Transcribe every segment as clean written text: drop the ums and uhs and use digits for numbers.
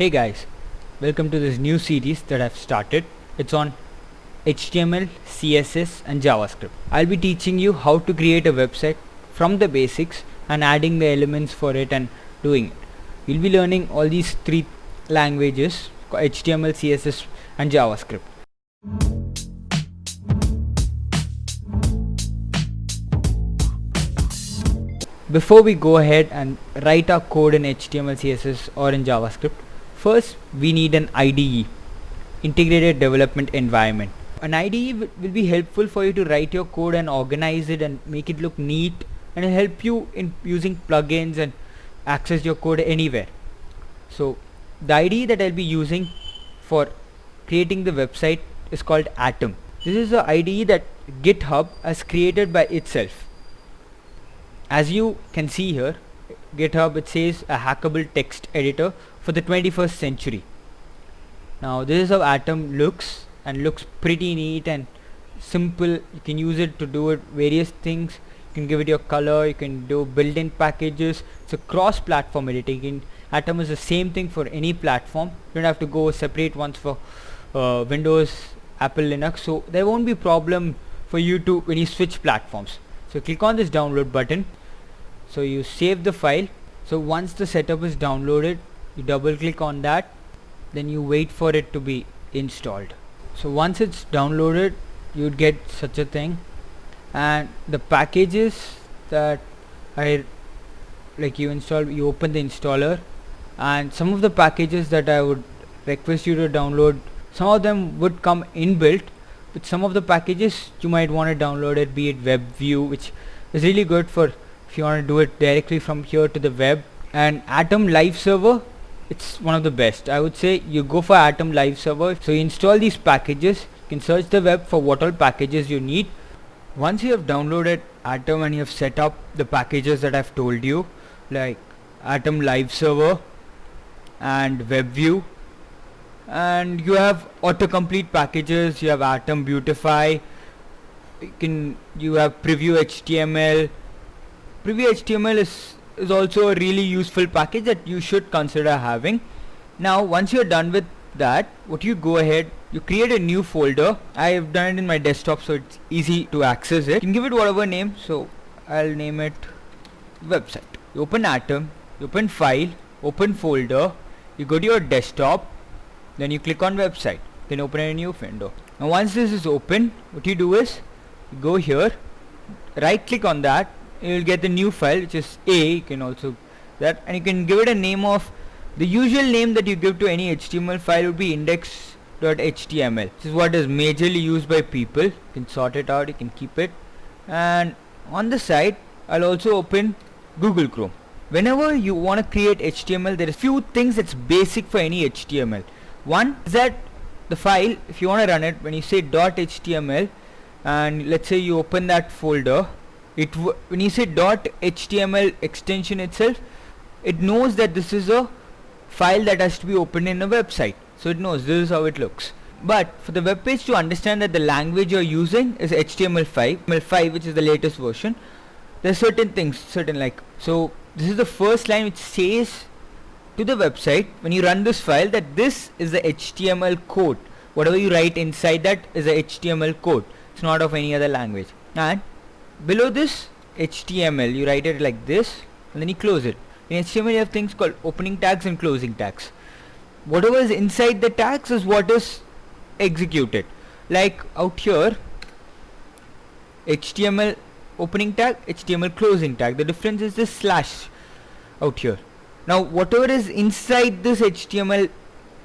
Hey guys, welcome to this new series that I've started. It's on HTML, CSS and JavaScript. I'll be teaching you how to create a website from the basics and adding the elements for it and doing it. You'll be learning all these three languages: HTML, CSS and JavaScript. Before we go ahead and write our code in HTML, CSS or in JavaScript, first we need an IDE, Integrated Development Environment. An IDE will be helpful for you to write your code and organize it and make it look neat, and it'll help you in using plugins and access your code anywhere. So the IDE that I'll be using for creating the website is called Atom. This is the IDE that GitHub has created by itself. As you can see here, GitHub, it says a hackable text editor for the 21st century. Now this is how Atom looks, and looks pretty neat and simple. You can use it to do various things. You can give it your color, you can do built-in packages. It's a cross-platform editing. Atom is the same thing for any platform. You don't have to go separate ones for Windows, Apple, Linux, so there won't be problem for you to when you switch platforms. So click on this download button. So you save the file. So once the setup is downloaded, you double click on that, then you wait for it to be installed. So once it's downloaded, you'd get such a thing, and the packages that you install, you open the installer, and some of the packages that I would request you to download, some of them would come inbuilt, but some of the packages you might want to download it, be it WebView, which is really good for if you want to do it directly from here to the web. And Atom Live Server, it's one of the best. I would say you go for Atom Live Server. So you install these packages, you can search the web for what all packages you need. Once you have downloaded Atom and you have set up the packages that I've told you, like Atom Live Server and WebView, and you have autocomplete packages, you have Atom Beautify, you have Preview HTML. Preview HTML is also a really useful package that you should consider having. Now once you're done with that, what you go ahead, you create a new folder. I have done it in my desktop, so it's easy to access it. You can give it whatever name, so I'll name it website. You open Atom, you open file, open folder, you go to your desktop, then you click on website, then open a new window. Now once this is open, what you do is you go here, right click on that, you will get the new file, which is A. You can also that, and you can give it a name of the usual name that you give to any HTML file would be index.html. This is what is majorly used by people. You can sort it out, you can keep it. And on the side, I'll also open Google Chrome. Whenever you want to create HTML, there is few things that's basic for any HTML. One is that the file, if you want to run it, when you say .html, and let's say you open that folder, when you say .html extension itself, it knows that this is a file that has to be opened in a website, so it knows this is how it looks. But for the web page to understand that the language you're using is HTML5, which is the latest version, there's certain things, so this is the first line which says to the website when you run this file that this is the HTML code. Whatever you write inside that is a HTML code. It's not of any other language. And below this HTML, you write it like this, and then you close it. In HTML you have things called opening tags and closing tags. Whatever is inside the tags is what is executed. Like out here, HTML opening tag, HTML closing tag. The difference is this slash out here. Now whatever is inside this HTML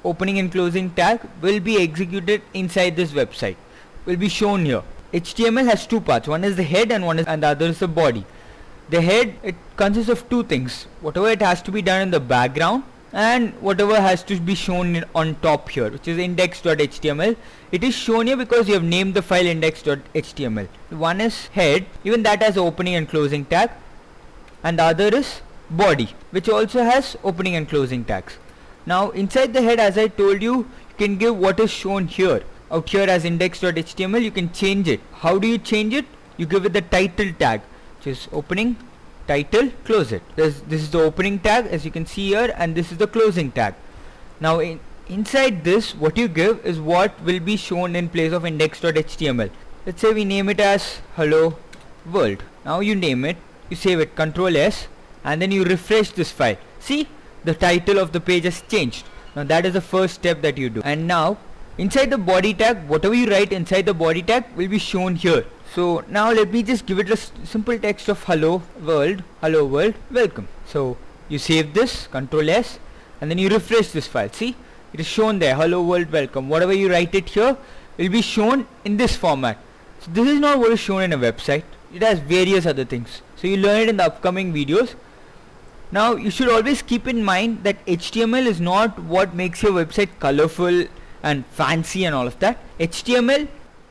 opening and closing tag will be executed inside this website, will be shown here. HTML has two parts. One is the head and the other is the body. The head, it consists of two things: whatever it has to be done in the background and whatever has to be shown on top here, which is index.html. It is shown here because you have named the file index.html. One is head, even that has opening and closing tag, and the other is body, which also has opening and closing tags. Now inside the head, as I told you, you can give what is shown here. Out here as index.html, you can change it. How do you change it? You give it the title tag, which is opening, title, close it. This is the opening tag, as you can see here, and this is the closing tag. Now inside this, what you give is what will be shown in place of index.html. Let's say we name it as hello world. Now you name it, you save it, Control S, and then you refresh this file. See, the title of the page has changed. Now that is the first step that you do. And now inside the body tag, whatever you write inside the body tag will be shown here. So now let me just give it a simple text of hello world, welcome. So you save this, Control S, and then you refresh this file. See, it is shown there, hello world, welcome. Whatever you write it here will be shown in this format. So this is not what is shown in a website. It has various other things. So you learn it in the upcoming videos. Now you should always keep in mind that HTML is not what makes your website colorful and fancy and all of that. HTML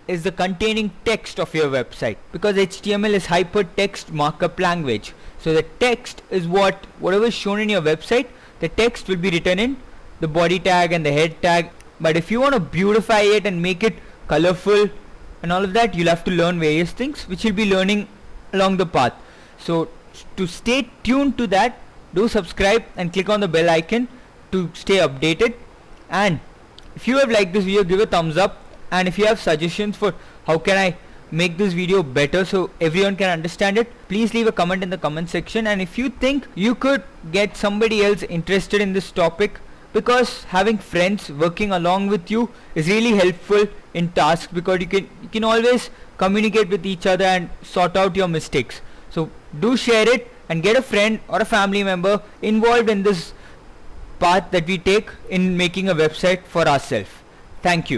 is the containing text of your website, because HTML is hypertext markup language. So the text is whatever is shown in your website, the text will be written in the body tag and the head tag. But if you want to beautify it and make it colorful and all of that, you'll have to learn various things which you'll be learning along the path. So to stay tuned to that, do subscribe and click on the bell icon to stay updated. And if you have liked this video, give a thumbs up. And if you have suggestions for how can I make this video better so everyone can understand it, please leave a comment in the comment section. And if you think you could get somebody else interested in this topic, because having friends working along with you is really helpful in tasks, because you can always communicate with each other and sort out your mistakes. So do share it and get a friend or a family member involved in this path that we take in making a website for ourselves. Thank you.